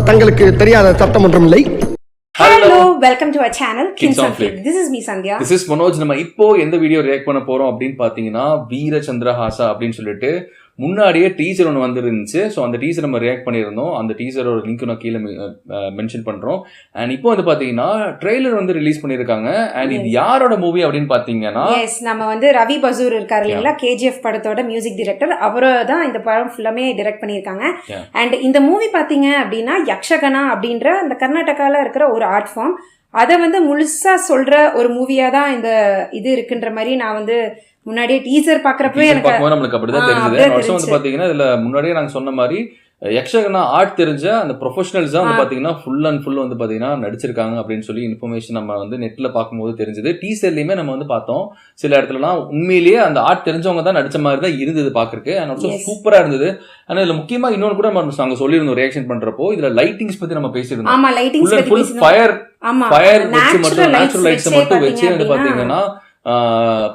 தங்களுக்கு தெரியாத சட்டம் ஒன்றும் இல்லை. Hello, welcome to our channel Kings on Flip. This is me Sandhya. This is Manoj. நம்ம இப்போ எந்த வீடியோ ரியாக்ட் பண்ண போறோம் அப்படின்னு பாத்தீங்கன்னா வீர சந்திரஹாசா அப்படின்னு சொல்லிட்டு முன்னாடியே டீசர் ஒன்று வந்துருந்துச்சு. ஸோ அந்த டீசர் நம்ம ரியாக்ட் பண்ணியிருந்தோம். அந்த டீசரோட லிங்க் நான் கீழே மென்ஷன் பண்றோம். அண்ட் இப்போ வந்து பாத்தீங்கன்னா ட்ரெய்லர் வந்து ரிலீஸ் பண்ணியிருக்காங்க. அண்ட் இது யாரோட மூவி அப்படின்னு பாத்தீங்கன்னா நம்ம வந்து ரவி பசூர் இருக்காரு இல்லைங்களா, KGF படத்தோட மியூசிக் டைரக்டர். அவரை தான் இந்த படம் ஃபுல்லாமே டைரக்ட் பண்ணியிருக்காங்க. அண்ட் இந்த மூவி பாத்தீங்க அப்படின்னா யக்ஷகனா அப்படின்ற அந்த கர்நாடகாவில் இருக்கிற ஒரு ஆர்ட் ஃபார்ம், அதை வந்து முழுசா சொல்ற ஒரு மூவியா தான் இந்த இது இருக்குன்ற மாதிரி நான் வந்து முன்னாடியே டீசர் பாக்குறப்பவே நம்மளுக்கு அப்படிதான் தெரிஞ்சது. வந்து பாத்தீங்கன்னா இதுல முன்னாடியே நாங்க சொன்ன மாதிரி யக்ஷகனா ஆர்ட் தெரிஞ்ச அந்த ப்ரொஃபஷனல்ஸ் தான் வந்து பாத்தீங்கன்னா ஃபுல் அண்ட் ஃபுல் வந்து பாத்தீங்கன்னா நடிச்சிருக்காங்க அப்படின்னு சொல்லி இன்ஃபர்மேஷன் நம்ம வந்து நெட்ல பார்க்கும்போது தெரிஞ்சது. டீசர்லயுமே நம்ம வந்து பார்த்தோம் சில இடத்துலலாம் உண்மையிலேயே அந்த ஆர்ட் தெரிஞ்சவங்க தான் நடிச்ச மாதிரி தான் இருந்தது பாக்குறதுக்கு. அண்ட் சூப்பரா இருந்தது. ஆனா இதுல முக்கியமா இன்னொன்னு கூட நாங்க சொல்லியிருந்தோம் ரியாக்ஷன் பண்றப்போ, இதுல லைட்டிங்ஸ் பத்தி நம்ம பேசியிருந்தோம். ஃபயர் வச்சு மட்டும் நேச்சுரல் லைட்ஸ் மட்டும் வச்சு வந்து பாத்தீங்கன்னா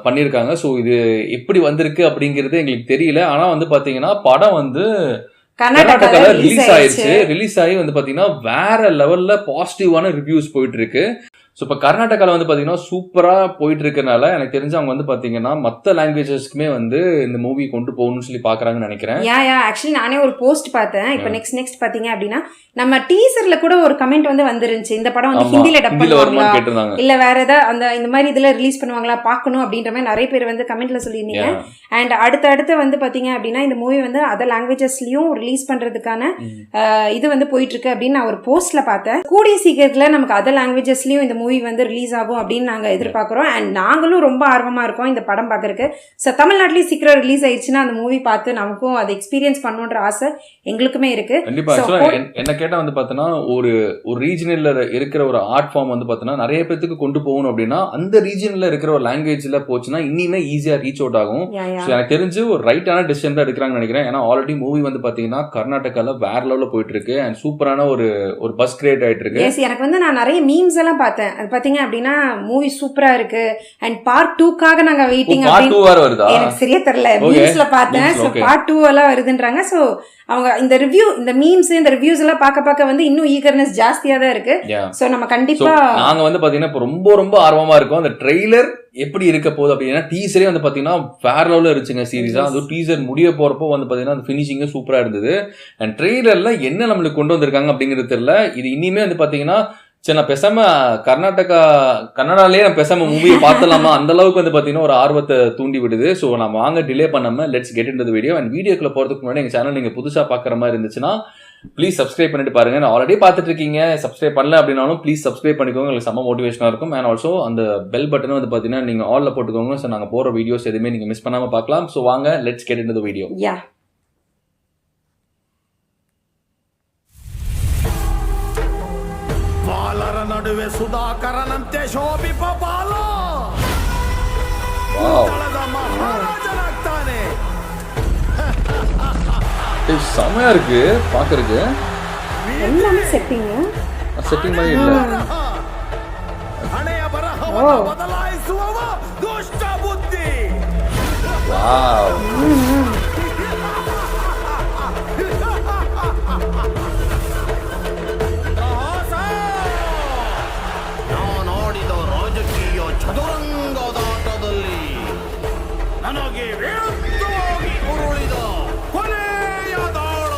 பண்ணிருக்காங்க. ஸோ இது எப்படி வந்திருக்கு அப்படிங்கிறது எங்களுக்கு தெரியல. ஆனா வந்து பாத்தீங்கன்னா படம் வந்து கர்நாடகால ரிலீஸ் ஆயிடுச்சு. ரிலீஸ் ஆகி வந்து பாத்தீங்கன்னா வேற லெவல்ல பாசிட்டிவான ரிவ்யூஸ் போயிட்டு இருக்கு. ஸோ இப்போ கர்நாடகாவில் வந்து பார்த்தீங்கன்னா சூப்பராக போயிட்டு இருக்கனால எனக்கு தெரிஞ்சு அவங்க வந்து பார்த்தீங்கன்னா மற்ற லாங்குவேஜஸ்க்குமே வந்து இந்த மூவி கொண்டு போகணும்னு சொல்லி பார்க்குறாங்கன்னு நினைக்கிறேன். ஆக்சுவலி நானே ஒரு போஸ்ட் பார்த்தேன். இப்போ நெக்ஸ்ட் பார்த்தீங்க அப்படின்னா நம்ம டீசர்ல கூட ஒரு கமெண்ட் வந்து வந்துருந்துச்சு, இந்த படம் வந்து ஹிந்தியில டப் பண்ணுவாங்களா இல்ல வேற ஏதாவது அந்த இந்த மாதிரி இதுல ரிலீஸ் பண்ணுவாங்களா பார்க்கணும் அப்படின்ற மாதிரி நிறைய பேர் வந்து கமெண்ட்ல சொல்லியிருந்தீங்க. அண்ட் அடுத்து வந்து பார்த்தீங்க அப்படின்னா இந்த மூவி வந்து அதர் லாங்குவேஜஸ்லயும் ரிலீஸ் பண்றதுக்கான இது வந்து போயிட்டு இருக்கு அப்படின்னு நான் ஒரு போஸ்ட்ல பார்த்தேன். கூடிய சீக்கிரத்துல நமக்கு அதர் லாங்குவேஜஸ்லயும் இந்த மூவி வந்து ரிலீஸ் ஆகும் அப்படின்னு நாங்க எதிர்பார்க்கிறோம். அண்ட் நாங்களும் ரொம்ப ஆர்வமா இருக்கோம் இந்த படம் பார்க்கறதுக்கு. ஸோ தமிழ்நாட்டிலேயும் சீக்கிரம் ரிலீஸ் ஆயிடுச்சுன்னா அந்த மூவி பார்த்து நமக்கும் அதை எக்ஸ்பீரியன்ஸ் பண்ணணுன்ற ஆசை எங்களுக்குமே இருக்கு. என்ன கேட்டா வந்து பார்த்தோன்னா ஒரு ரீஜனல்ல இருக்கிற ஒரு ஆர்ட் ஃபார்ம் வந்து பார்த்தோன்னா நிறைய பேருக்கு கொண்டு போகணும் அப்படின்னா அந்த ரீஜன்ல இருக்கிற ஒரு லாங்குவேஜ்ல போச்சுன்னா இன்னுமே ஈஸியா ரீச் அவுட் ஆகும். எனக்கு தெரிஞ்சு ஒரு ரைட்டான டிசிஷன் தான் எடுக்கிறாங்கன்னு நினைக்கிறேன். ஏன்னா ஆல்ரெடி மூவி வந்து பாத்தீங்கன்னா கர்நாடகால வேற லெவல்ல போயிட்டு இருக்கு. அண்ட் சூப்பரான ஒரு பஸ் கிரியேட் ஆயிட்டு இருக்கு. எனக்கு வந்து நான் நிறைய மீம்ஸ் எல்லாம் பார்த்தேன். அது பாத்தீங்க அப்படின்னா மூவி சூப்பரா இருக்கு. அண்ட் பார்ட் 2க்காக நாங்க வெயிட்டிங். எனக்கு சரியா தெரியல, மீம்ஸ்ல பார்த்தேன். சோ பார்ட் 2 எல்லாம் வருதுன்றாங்க. சோ அவங்க இந்த ரிவ்யூ இந்த மீம்ஸ் இந்த ரிவ்யூஸ் எல்லாம் பார்க்க வந்து இன்னும் ஈகர்னஸ் ஜாஸ்தியா தான் இருக்கு. சோ நம்ம கண்டிப்பா நாங்க வந்து பாத்தீங்கன்னா இப்ப ரொம்ப ஆர்வமா இருக்கோம். அந்த ட்ரெய்லர் எப்படி இருக்க போகுது அப்படின்னா டீசரே வந்து பாத்தீங்கன்னா வேற லெவல்ல இருந்துச்சுங்க சீரியஸா. அது டீசர் முடிய போறப்போ வந்து பாத்தீங்கன்னா அந்த ஃபினிஷிங் சூப்பரா இருந்தது. அண்ட் ட்ரெய்லர்ல என்ன நம்மளுக்கு கொண்டு வந்திருக்காங்க அப்படிங்கிறது தெரியல. இது இனிமே வந்து பாத்தீங்கன்னா சரி நான் பேசாம கன்னடாலேயே நான் பேசாம மூவியை பார்த்தலாமா அந்த அளவுக்கு வந்து பாத்தீங்கன்னா ஒரு ஆர்வத்தை தூண்டி விடுது. ஸோ நம்ம வாங்க டிலே பண்ணாம let's get into the video. And வீடியோக்குள்ள போறதுக்கு முன்னாடி எங்க சேனல் நீங்க புதுசா பாக்குற மாதிரி இருந்துச்சுன்னா ப்ளீஸ் சப்ஸ்கிரைப் பண்ணிட்டு பாருங்க. நான் ஆல்ரெடி பார்த்துட்டு இருக்கீங்க, சப்ஸ்கிரைப் பண்ணல அப்படின்னாலும் ப்ளீஸ் சப்ஸ்கிரைப் பண்ணிக்கோங்க, உங்களுக்கு செம்ம மோட்டிவேஷனா இருக்கும். அண்ட் ஆல்சோ அந்த பெல் பட்டன் வந்து பாத்தீங்கன்னா நீங்க ஆல்ல போட்டுக்கோங்க. ஸோ நாங்க போற வீடியோஸ் எதுவுமே நீங்க மிஸ் பண்ணாம பார்க்கலாம். ஸோ வாங்க let's get into the video. ಬಾಲರ ನಡುವೆ ಸುಧಾಕರನಂತೆ ಶೋಭಿಪ ಬಾಲ ಮಹಾರಾಜನಾಗ್ತಾನೆ. செமையா இருக்கு பாக்குறதுக்கு. எல்லாமே செட்டிங் மாதிரி இல்ல. ಹಣೆಯ ಬರಹವನ್ನು ಬದಲಾಯಿಸುವವ ದುಷ್ಟ ಬುದ್ಧಿ. ವಾವ್ ಚದುರಂಗದಾಟದಲ್ಲಿ ನನಗೆ ವಿರುದ್ಧವಾಗಿ ಉರುಳಿದ ಕೊನೆಯ ದಾಳ.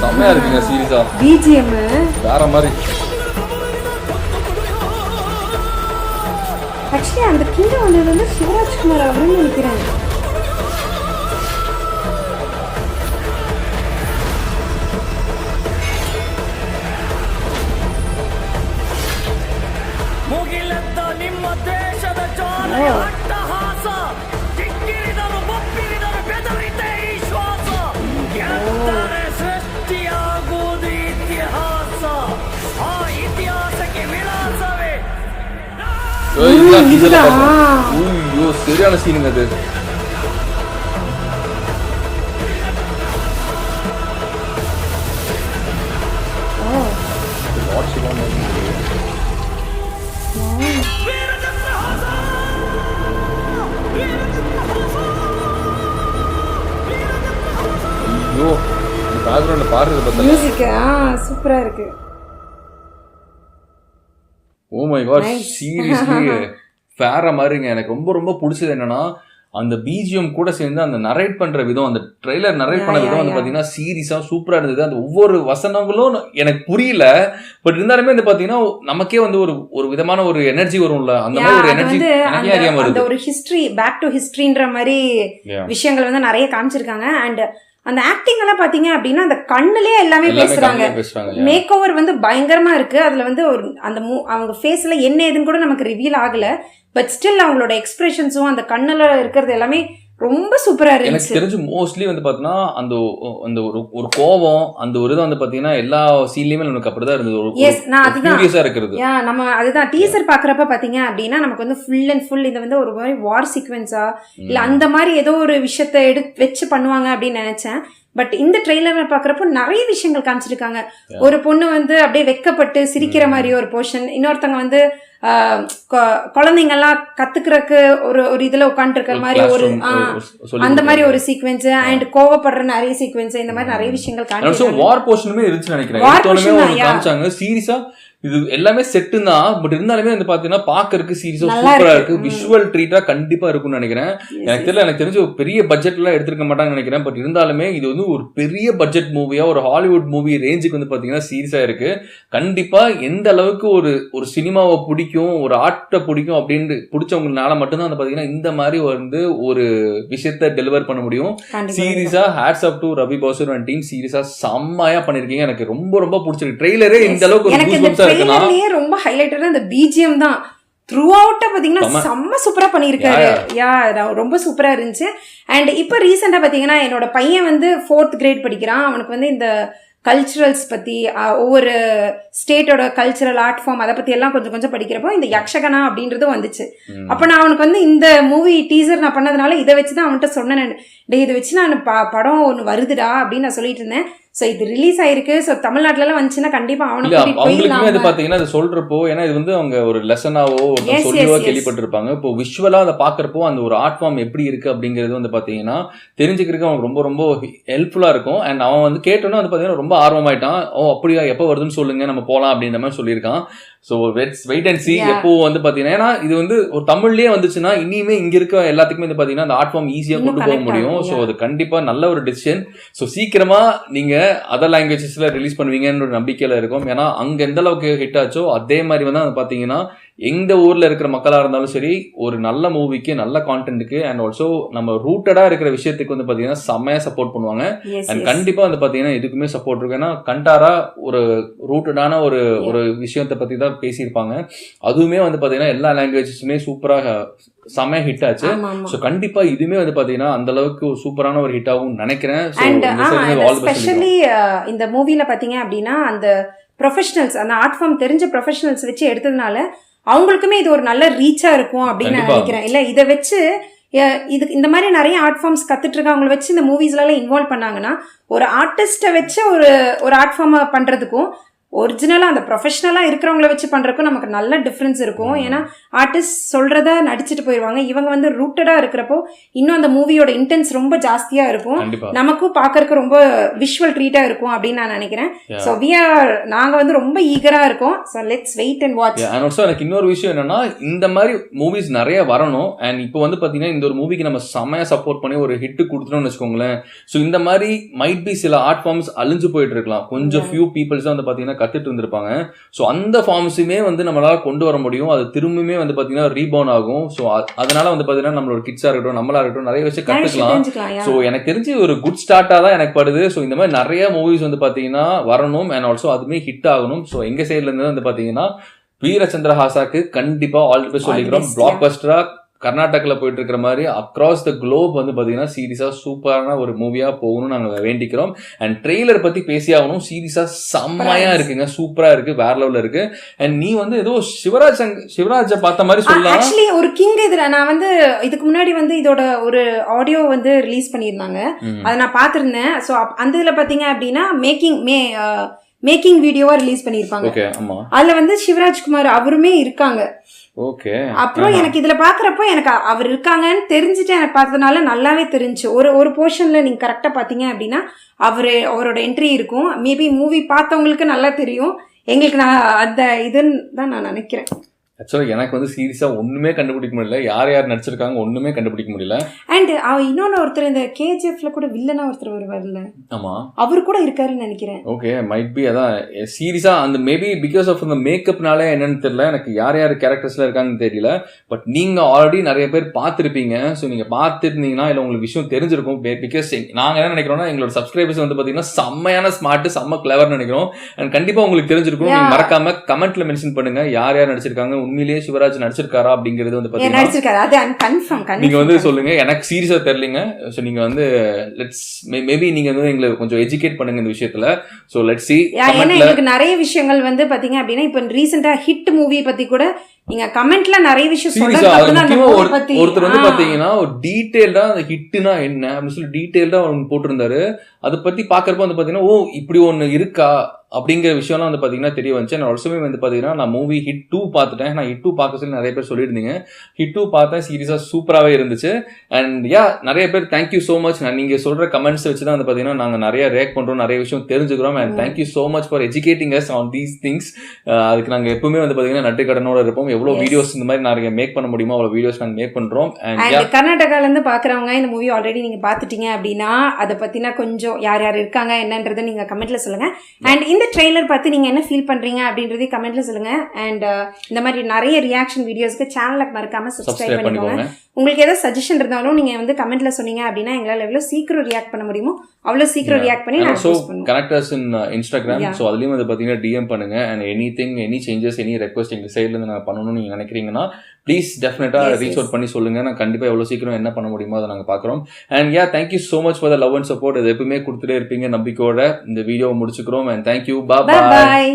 செம்மையா இருக்குங்க சீரியஸா. BGM வேற மாதிரி. ஆக்சுவலி அந்த கீழே வந்தது வந்து சிவராஜ்குமார் அவருன்னு நினைக்கிறேன். ಮುಗಿಲೆದ್ದ ನಿಮ್ಮ ದೇಶದ ಜಾಲಯ ಅಟ್ಟಹಾಸ, ಕಿಕ್ಕಿರಿದರು ಬಪ್ಪಿರಿದರು ಬೆದರಿತೆ ಈ ಶ್ವಾಸ. ಎಂದರೆ ಸೃಷ್ಟಿಯಾಗುವುದು ಇತಿಹಾಸ, ಆ ಇತಿಹಾಸಕ್ಕೆ ವಿಳಾಸವೇ. ஐயோ சரியான சீனுங்க அது. பண்றோம்ல பாடுறது பார்த்தா மியூசிக் சூப்பரா இருக்கு. ஓ மை காட், சீரியஸ்லி வேற மாதிரிங்க. எனக்கு ரொம்ப ரொம்ப பிடிச்சது என்னன்னா அந்த பிஜிஎம் கூட சேர்ந்து அந்த நரேட் பண்ற விதம், அந்த ட்ரெய்லர் நரேட் பண்ண விதம் வந்து பாத்தீங்கன்னா சீரியஸா சூப்பரா இருந்தது. அந்த ஒவ்வொரு வசனங்களும் எனக்கு புரியல, பட் இருந்தாலுமே வந்து பாத்தீங்கன்னா நமக்கே வந்து ஒரு விதமான ஒரு எனர்ஜி வரும்ல, அந்த மாதிரி ஒரு எனர்ஜி எனக்கே அறியாம வருது. அந்த ஒரு ஹிஸ்டரி, பேக் டு ஹிஸ்டரின்ற மாதிரி விஷயங்கள் வந்து நிறைய காமிச்சிருக்காங்க. அண்ட் அந்த ஆக்டிங் எல்லாம் பாத்தீங்க அப்படின்னா அந்த கண்ணுலயே எல்லாமே பேசுறாங்க. மேக் ஓவர் வந்து பயங்கரமா இருக்கு. அதுல வந்து ஒரு அந்த அவங்க ஃபேஸ்ல என்ன ஏதுன்னு கூட நமக்கு ரிவீல் ஆகல, பட் ஸ்டில் அவங்களோட எக்ஸ்பிரஷன்ஸும் அந்த கண்ணுல இருக்கிறது எல்லாமே ரொம்ப சூப்பரா இருக்கு. எனக்கு தெரிஞ்சு மோஸ்ட்லி வந்து பாத்தீங்கன்னா அந்த அந்த ஒரு கோவம், அந்த ஒரு இதை வந்து பாத்தீங்கன்னா எல்லா சீன்லயுமே நமக்கு அப்படிதான் இருந்தது. நம்ம அதுதான் டீசர் பாக்குறப்ப பாத்தீங்க அப்படின்னா நமக்கு வந்து ஃபுல் அண்ட் ஃபுல் இது வந்து ஒரு மாதிரி வார் சீக்வென்ஸா இல்ல அந்த மாதிரி ஏதோ ஒரு விஷயத்த எடுத்து வச்சு பண்ணுவாங்க அப்படின்னு நினைச்சேன். பட் இந்த ட்ரெய்லரை பாக்குறப்போ நிறைய விஷயங்கள் காமிச்சிருக்காங்க. ஒரு பொண்ணு வந்து அப்படியே வெக்கப்பட்டு சிரிக்கிற மாதிரி ஒரு போர்ஷன், இன்னொருத்தவங்க வந்து குழந்தைங்க எல்லாம் கத்துக்கிறதுக்கு ஒரு இதுல உட்காந்து இருக்கிற மாதிரி ஒரு அந்த மாதிரி ஒரு சீக்வென்ஸ், அண்ட் கோவப்படுற நிறைய சீக்வென்ஸ், இந்த மாதிரி நிறைய விஷயங்கள் காமிச்சாங்க. வார் போர்ஷனுமே இருந்துச்சு நினைக்கிறேன். சீரியஸா இது எல்லாமே செட்டு தான், பட் இருந்தாலுமே வந்து பாத்தீங்கன்னா பாக்குறதுக்கு சீரியஸா சூப்பரா இருக்கு. விஷுவல் ட்ரீட்டா கண்டிப்பா இருக்கும்னு நினைக்கிறேன். எனக்கு தெரியல, எனக்கு தெரிஞ்சு ஒரு பெரிய பட்ஜெட்ல எடுத்திருக்க மாட்டாங்கன்னு நினைக்கிறேன். பட் இருந்தாலுமே இது வந்து ஒரு பெரிய பட்ஜெட் மூவியா, ஒரு ஹாலிவுட் மூவி ரேஞ்சுக்கு வந்து பாத்தீங்கன்னா சீரியஸா இருக்கு. கண்டிப்பா எந்த அளவுக்கு ஒரு சினிமாவை பிடிக்கும், ஒரு ஆர்ட்டை பிடிக்கும் அப்படின்னு பிடிச்சவங்கனால மட்டும்தான் வந்து பாத்தீங்கன்னா இந்த மாதிரி வந்து ஒரு விஷயத்த டெலிவர் பண்ண முடியும். சீரியஸா hats off to Ravi Basu and team. சீரியஸா செம்மையா பண்ணிருக்கீங்க. எனக்கு ரொம்ப ரொம்ப பிடிச்சிருக்கு. ட்ரெய்லரே இந்த அளவுக்கு ரொம்ப ஹைலைட்டடா அந்த பிஜிஎம் தான் த்ரூ அவுட்டா பாத்தீங்கன்னா செம்ம சூப்பரா பண்ணிருக்காரு. ரொம்ப சூப்பரா இருந்துச்சு. அண்ட் இப்ப ரீசெண்டா பாத்தீங்கன்னா என்னோட பையன் வந்து 4th கிரேட் படிக்கிறான். அவனுக்கு வந்து இந்த கல்ச்சுரல்ஸ் பத்தி, ஒவ்வொரு ஸ்டேட்டோட கல்ச்சுரல் ஆர்ட் ஃபார்ம் அதை பத்தி எல்லாம் கொஞ்சம் கொஞ்சம் படிக்கிறப்போ இந்த யக்ஷகனா அப்படின்றது வந்துச்சு. அப்ப நான் அவனுக்கு வந்து இந்த மூவி டீசர் நான் பண்ணதுனால இதை வச்சுதான் அவன்கிட்ட சொன்னேன், இதை வச்சு நான் படம் ஒண்ணு வருதுடா அப்படின்னு நான் சொல்லிட்டு இருந்தேன். சோ இது ரிலீஸ் ஆயிருக்கு. சோ தமிழ்நாட்டுல எல்லாம் வந்துச்சுன்னா கண்டிப்பா அவங்களுக்குமே அது பாத்தீங்கன்னா அது சொல்றப்போ, ஏன்னா இது வந்து அவங்க ஒரு லெசனாவோ சொல்லியோ கேள்விப்பட்டிருப்பாங்க. இப்போ விஷுவலா அதை பாக்குறப்போ அந்த ஒரு ஆர்ட் ஃபார்ம் எப்படி இருக்கு அப்படிங்கிறது வந்து பாத்தீங்கன்னா தெரிஞ்சுக்கிறதுக்கு அவனுக்கு ரொம்ப ரொம்ப ஹெல்ப்ஃபுல்லா இருக்கும். அண்ட் அவன் வந்து கேட்டோன்னா வந்து பாத்தீங்கன்னா ரொம்ப ஆர்வமாயிட்டான். அப்படியா, எப்போ வருதுன்னு சொல்லுங்க, நம்ம போலாம் அப்படின்ற மாதிரி சொல்லியிருக்கான். ஸோ வெயிட் அண்ட் சி எப்போ வந்து பாத்தீங்கன்னா, ஏன்னா இது வந்து ஒரு தமிழ்லயே வந்துச்சுன்னா இனிமே இங்க இருக்க எல்லாத்துக்குமே வந்து பாத்தீங்கன்னா அந்த ஆர்ட் ஃபார்ம் ஈஸியா கொண்டு போக முடியும். ஸோ அது கண்டிப்பா நல்ல ஒரு டிசிஷன். ஸோ சீக்கிரமா நீங்க அதர் லாங்குவேஜஸ்ல ரிலீஸ் பண்ணுவீங்கன்னு ஒரு நம்பிக்கையில இருக்கும். ஏன்னா அங்க எந்த அளவுக்கு ஹிட் ஆச்சோ அதே மாதிரி வந்து அது பாத்தீங்கன்னா எந்த ஊர்ல இருக்கிற மக்களா இருந்தாலும் சரி ஒரு நல்ல மூவிக்கு, நல்ல கான்டென்ட்டுக்கு அண்ட் ஆல்சோ நம்ம ரூட்டடா இருக்கிற விஷயத்துக்கு வந்து பாத்தீங்கன்னா செம்மையா சப்போர்ட் பண்ணுவாங்க. அண்ட் கண்டிப்பா வந்து பாத்தீங்கன்னா இதுக்குமே சப்போர்ட் இருக்கு. ஏன்னா கண்டாரா ஒரு ரூட்டடான ஒரு விஷயத்தை பத்தி தான் பேசியிருப்பாங்க. அதுவுமே வந்து பாத்தீங்கன்னா எல்லா லாங்குவேஜஸுமே சூப்பராக செம்மையா ஹிட் ஆச்சு. ஸோ கண்டிப்பா இதுவுமே வந்து பாத்தீங்கன்னா அந்த அளவுக்கு சூப்பரான ஒரு ஹிட் ஆகும் நினைக்கிறேன். எஸ்பெஷலி இந்த மூவில பாத்தீங்க அப்படின்னா அந்த ப்ரொஃபஷனல்ஸ், அந்த ஆர்ட் ஃபார்ம் தெரிஞ்ச ப்ரொஃபஷனல்ஸ் வச்சு எடுத்ததுனால அவங்களுக்குமே இது ஒரு நல்ல ரீச்சா இருக்கும் அப்படின்னு நான் நினைக்கிறேன். இல்ல இதை வச்சு இதுக்கு இந்த மாதிரி நிறைய ஆர்ட் ஃபார்ம்ஸ் கத்துட்டு இருக்க அவங்களை வச்சு இந்த மூவிஸ்லாம் இன்வால்வ் பண்ணாங்கன்னா ஒரு ஆர்டிஸ்ட வச்சு ஒரு ஆர்ட் ஃபார்ம் பண்றதுக்கும் ஒரிஜினலா அந்த ப்ரொஃபஷனலா இருக்கிறவங்கள வச்சு பண்றதுக்கும் நமக்கு நல்ல டிஃபரன்ஸ் இருக்கும். ஏன்னா ஆர்டிஸ்ட் சொல்றத நடிச்சுட்டு போயிடுவாங்க, இவங்க வந்து ரூட்டடா இருக்கிறப்போ இன்னும் அந்த மூவியோட இன்டென்ஸ் ரொம்ப ஜாஸ்தியா இருக்கும், நமக்கும் பாக்குறதுக்கு ரொம்ப விஷுவல் ட்ரீட்டா இருக்கும் அப்படின்னு நான் நினைக்கிறேன். ஸோ நாங்க வந்து ரொம்ப ஈகரா இருக்கோம். So let's wait and watch. எனக்கு இன்னொரு விஷயம் என்னன்னா இந்த மாதிரி மூவிஸ் நிறைய வரணும். அண்ட் இப்போ வந்து பாத்தீங்கன்னா இந்த ஒரு மூவிக்கு நம்ம செமையா சப்போர்ட் பண்ணி ஒரு ஹிட் கொடுத்துட்டோம்னு வச்சுக்கோங்களேன். ஸோ இந்த மாதிரி மைட் பி சில ஆர்ட் ஃபார்ம்ஸ் அழிஞ்சு போயிட்டு இருக்கலாம், கொஞ்சம் ஃபியூ பீப்புள்ஸ் தான் வந்து பாத்தீங்கன்னா கத்துட்டு இருந்திருப்பாங்க. ஸோ அந்த ஃபார்ம்ஸுமே வந்து நம்மளால கொண்டு வர முடியும். அது திரும்பவுமே வந்து பாத்தீங்கன்னா ரீபவுண்ட் ஆகும். ஸோ அதனால வந்து பாத்தீங்கன்னா நம்மளோட கிட்ஸா இருக்கட்டும், நம்மளா இருக்கட்டும், நிறைய விஷயம் கத்துக்கலாம். ஸோ எனக்கு தெரிஞ்சு ஒரு குட் ஸ்டார்ட்டா தான் எனக்கு படுது. ஸோ இந்த மாதிரி நிறைய மூவிஸ் வந்து பாத்தீங்கன்னா வரணும் அண்ட் ஆல்சோ அதுமே ஹிட் ஆகணும். ஸோ எங்க சைட்ல இருந்து வந்து பாத்தீங்கன்னா வீரச்சந்திரஹாசாக்கு கண்டிப்பா ஆல் தி பெஸ்ட் சொல்லிக்கிறோம். பிளாக் பஸ்டரா கர்நாடகாவில் போயிட்டு இருக்கிற மாதிரி அக்ராஸ் த குளோப் வந்து பார்த்தீங்கன்னா சீரியஸா சூப்பரான ஒரு மூவியா போகணும்னு நாங்கள் வேண்டிக்கிறோம். அண்ட் ட்ரெய்லர் பத்தி பேசி ஆகணும். சீரியஸா செம்மையா இருக்குங்க, சூப்பரா இருக்கு, வேற லெவல்ல இருக்கு. அண்ட் நீ வந்து ஏதோ சிவராஜ பார்த்த மாதிரி சொல்லலாம். ஆக்சுவலி ஒரு கிங் இதுல நான் வந்து இதுக்கு முன்னாடி வந்து இதோட ஒரு ஆடியோ வந்து ரிலீஸ் பண்ணியிருந்தாங்க, அதை நான் பார்த்திருந்தேன். ஸோ அந்த இதுல பாத்தீங்க அப்படின்னா மேக்கிங் வீடியோவா ரிலீஸ் பண்ணியிருப்பாங்க. அதுல வந்து சிவராஜ்குமார் அவருமே இருக்காங்க. ஓகே. அப்புறம் எனக்கு இதுல பாக்குறப்போ எனக்கு அவர் இருக்காங்கன்னு தெரிஞ்சுட்டு எனக்கு பார்த்ததுனால நல்லாவே தெரிஞ்சு. ஒரு போர்ஷன்ல நீங்க கரெக்டா பாத்தீங்க அப்படின்னா அவரோட என்ட்ரி இருக்கும். மேபி மூவி பார்த்தவங்களுக்கு நல்லா தெரியும். எங்களுக்கு நான் அந்த இதுன்னு தான் நான் நினைக்கிறேன். ஆக்சுவலாக எனக்கு வந்து சீரியஸா ஒண்ணுமே கண்டுபிடிக்க முடியல, யார் யார் நடிச்சிருக்காங்க ஒண்ணுமே கண்டுபிடிக்க முடியல. அண்ட் இன்னொன்னு ஒருத்தர் இந்த கேஜிஎஃப்ல கூட வில்லனா ஒருத்தர் வருவார்ல, ஆமா அவர் கூட இருக்காருன்னு நினைக்கிறேன். Okay, might be. அதான் சீரியஸா அந்த மேபி பிகாஸ் ஆஃப் அந்த மேக்கப்னால என்னன்னு தெரியல, எனக்கு யார் யார் கேரக்டர்ஸ்ல இருக்காங்கன்னு தெரியல. பட் நீங்க ஆல்ரெடி நிறைய பேர் பார்த்துருப்பீங்க. ஸோ நீங்க பார்த்துருந்தீங்கன்னா இல்லை உங்களுக்கு விஷயம் தெரிஞ்சிருக்கும். பிகாஸ் நாங்க என்ன நினைக்கிறோம்னா எங்களோட சப்ஸ்கிரைபர்ஸ் வந்து பாத்தீங்கன்னா செம்மையான ஸ்மார்ட் செம்ம கிளவர் நினைக்கிறோம். அண்ட் கண்டிப்பா உங்களுக்கு தெரிஞ்சிருக்கும். நீங்க மறக்காம கமெண்ட்ல மென்ஷன் பண்ணுங்க யார் யார் நடிச்சிருக்காங்க, உண்மையிலேயே சிவராஜ் நடிச்சிருக்காரா அப்படிங்கிறது வந்து பாத்தீங்கன்னா நீங்க வந்து சொல்லுங்க. எனக்கு சீரியஸா தெரியலங்க. சோ நீங்க வந்து லெட்ஸ் மேபி நீங்க வந்து எங்களை கொஞ்சம் எஜுகேட் பண்ணுங்க இந்த விஷயத்துல. So let's see. எனக்கு நிறைய விஷயங்கள் வந்து பாத்தீங்க அப்படின்னா இப்ப ரீசெண்டா ஹிட் மூவி பத்தி கூட நீங்க கமெண்ட்ல நிறைய விஷயம் சொல்லுங்க. ஒருத்தர் வந்து பாத்தீங்கன்னா ஒரு டீடைல்டா அந்த ஹிட்னா என்ன அப்படின்னு சொல்லி டீடைல்டா ஒன்னு போட்டிருந்தாரு. அதை பத்தி பாக்குறப்ப வந்து பாத்தீங்கன்னா ஓ இப்படி ஒண்ணு இருக்கா அப்படிங்கிற விஷயம்லாம் வந்து பாத்தீங்கன்னா தெரிய வந்துச்சு. நான் வருஷமே வந்து பாத்தீங்கன்னா நான் மூவி ஹிட் 2 பார்த்துட்டேன். நான் ஹிட் 2 பார்க்க சொல்லி நிறைய பேர் சொல்லியிருந்தீங்க. ஹிட் 2 பார்த்தேன், சீரியஸா சூப்பராகவே இருந்துச்சு. அண்ட் நிறைய பேர் தேங்க்யூ ஸோ மச். நீங்க சொல்ற கமெண்ட்ஸ் வச்சு தான் வந்து பாத்தீங்கன்னா நாங்க நிறைய ரியாக்ட் பண்றோம், நிறைய விஷயம் தெரிஞ்சுக்கிறோம். And thank you so much for educating us on these things. அதுக்கு நாங்க எப்பவுமே வந்து பாத்தீங்கன்னா நன்றி கடனோட இருப்போம். எவ்வளவு வீடியோஸ் இந்த மாதிரி நிறைய மேக் பண்ண முடியுமோ அவ்வளவு வீடியோஸ் நாங்க மேக் பண்றோம். அண்ட் கர்நாடகால இருந்து பாக்குறவங்க இந்த மூவி ஆல்ரெடி நீங்க பாத்துட்டீங்க அப்படின்னா அதை பத்தினா கொஞ்சம் யார் யார் இருக்காங்க என்னன்றதை நீங்க கமெண்ட்ல சொல்லுங்க. அண்ட் இந்த ட்ரெய்லர் பார்த்து நீங்க என்ன ஃபீல் பண்றீங்க அப்படின்றதை கமெண்ட்ல சொல்லுங்க. அண்ட் இந்த மாதிரி நிறைய ரியாக்ஷன் வீடியோஸ்க்கு சேனலுக்கு மறக்காம சப்ஸ்கிரைப் பண்ணிக்கோங்க. உங்களுக்கு ஏதாவது சஜஷன் இருந்தாலும் நீங்க வந்து கமெண்ட்ல சொன்னீங்க அப்படின்னா எங்களால எவ்வளவு சீக்கிரம் ரியாக்ட் பண்ண முடியுமோ அவ்வளவு சீக்கிரம் ரியாக்ட் பண்ணி நான் போஸ்ட் பண்ணுவேன். Connectors in Instagram. சோ அதுலயும் வந்து பாத்தீங்கன்னா டிஎம் பண்ணுங்க. And anything any changes any request எங்க சைடுல இருந்து நான் பண்ணணும்னு நீங்க நினைக்கிறீங்கன்னா ப்ளீஸ் டெஃபினட்டா ரீச் அவுட் பண்ணி சொல்லுங்க. நான் கண்டிப்பா எவ்வளவு சீக்கிரம் என்ன பண்ண முடியுமோ அதை நாங்க பாக்குறோம். And thank you so much for the love and support. இது எப்பவுமே கொடுத்துட்டே இருப்பீங்க நம்பிக்கையோட இந்த வீடியோவை முடிச்சுக்கிறோம். And thank you. பாய்.